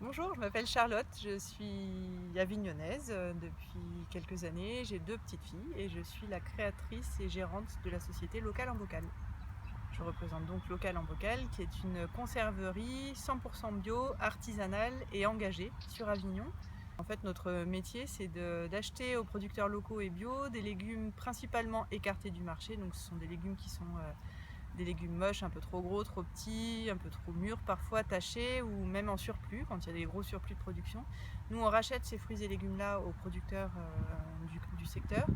Bonjour, je m'appelle Charlotte, je suis avignonnaise depuis quelques années. J'ai 2 petites filles et je suis la créatrice et gérante de la société Local en Bocal. Je représente donc Local en Bocal, qui est une conserverie 100% bio, artisanale et engagée sur Avignon. En fait, notre métier, c'est d'acheter aux producteurs locaux et bio des légumes principalement écartés du marché. Donc ce sont des légumes qui sont des légumes moches, un peu trop gros, trop petits, un peu trop mûrs, parfois tachés ou même en surplus, quand il y a des gros surplus de production. Nous, on rachète ces fruits et légumes-là aux producteurs du secteur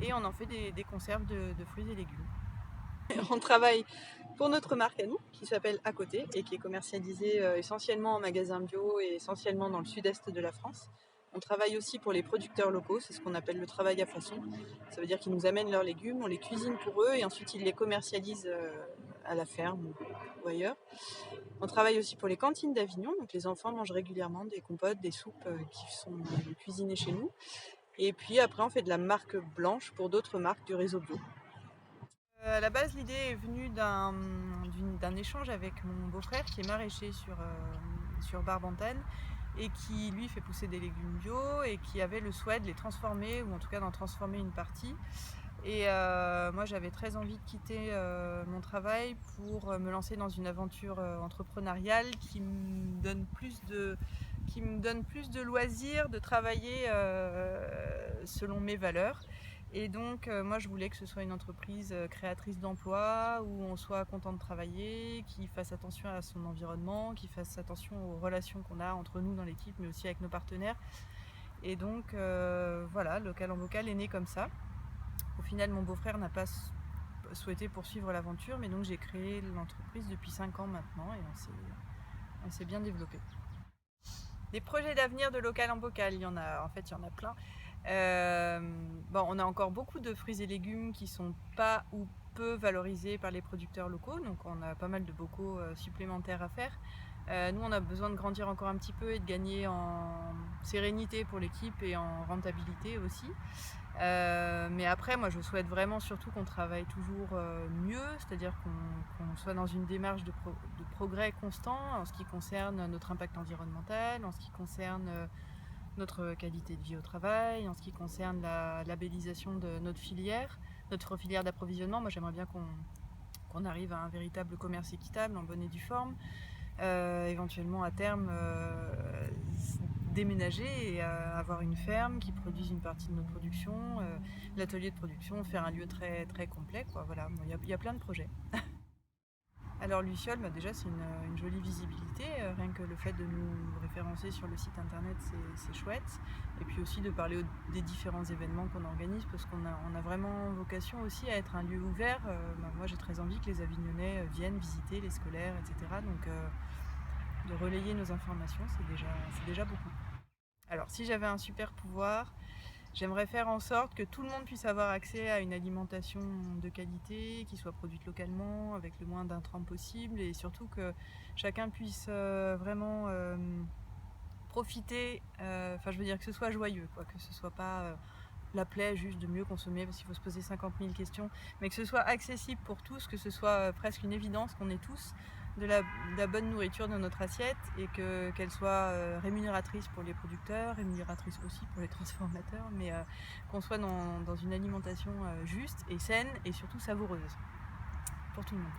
et on en fait des conserves de fruits et légumes. On travaille pour notre marque à nous, qui s'appelle À Côté et qui est commercialisée essentiellement en magasin bio et essentiellement dans le sud-est de la France. On travaille aussi pour les producteurs locaux, c'est ce qu'on appelle le travail à façon. Ça veut dire qu'ils nous amènent leurs légumes, on les cuisine pour eux et ensuite ils les commercialisent à la ferme ou ailleurs. On travaille aussi pour les cantines d'Avignon, donc les enfants mangent régulièrement des compotes, des soupes qui sont cuisinées chez nous. Et puis après on fait de la marque blanche pour d'autres marques du réseau bio. À la base, l'idée est venue d'un échange avec mon beau-frère qui est maraîcher sur Barbantane et qui lui fait pousser des légumes bio et qui avait le souhait de les transformer ou en tout cas d'en transformer une partie. Et moi j'avais très envie de quitter mon travail pour me lancer dans une aventure entrepreneuriale qui me donne plus de loisirs, de travailler selon mes valeurs. Et donc moi je voulais que ce soit une entreprise créatrice d'emplois, où on soit content de travailler, qui fasse attention à son environnement, qui fasse attention aux relations qu'on a entre nous dans l'équipe, mais aussi avec nos partenaires. Et donc voilà, Local en Bocal est né comme ça. Au final, mon beau-frère n'a pas souhaité poursuivre l'aventure, mais donc j'ai créé l'entreprise depuis 5 ans maintenant et on s'est bien développé. Des projets d'avenir de Local en Bocal, il y en a plein. On a encore beaucoup de fruits et légumes qui sont pas ou peu valorisés par les producteurs locaux, donc on a pas mal de bocaux supplémentaires à faire. Nous, on a besoin de grandir encore un petit peu et de gagner en sérénité pour l'équipe et en rentabilité aussi. Mais après, moi, je souhaite vraiment surtout qu'on travaille toujours mieux, c'est-à-dire qu'on soit dans une démarche de progrès constant en ce qui concerne notre impact environnemental, en ce qui concerne notre qualité de vie au travail, en ce qui concerne la labellisation de notre filière d'approvisionnement. Moi, j'aimerais bien qu'on arrive à un véritable commerce équitable, en bonne et due forme. Éventuellement à terme déménager et avoir une ferme qui produise une partie de notre production, l'atelier de production, faire un lieu très, très complet, quoi. Voilà, il y a plein de projets. Alors Luciole, déjà c'est une jolie visibilité, rien que le fait de nous référencer sur le site internet c'est chouette. Et puis aussi de parler des différents événements qu'on organise, parce qu'on a vraiment vocation aussi à être un lieu ouvert. Moi j'ai très envie que les Avignonnais viennent visiter, les scolaires, etc. Donc de relayer nos informations, c'est déjà beaucoup. Alors si j'avais un super pouvoir, j'aimerais faire en sorte que tout le monde puisse avoir accès à une alimentation de qualité, qui soit produite localement, avec le moins d'intrants possible, et surtout que chacun puisse vraiment profiter, je veux dire que ce soit joyeux, quoi, que ce soit pas la plaie juste de mieux consommer parce qu'il faut se poser 50 000 questions, mais que ce soit accessible pour tous, que ce soit presque une évidence qu'on ait tous de la bonne nourriture dans notre assiette et qu'elle soit rémunératrice pour les producteurs, rémunératrice aussi pour les transformateurs, mais qu'on soit dans une alimentation juste et saine et surtout savoureuse pour tout le monde.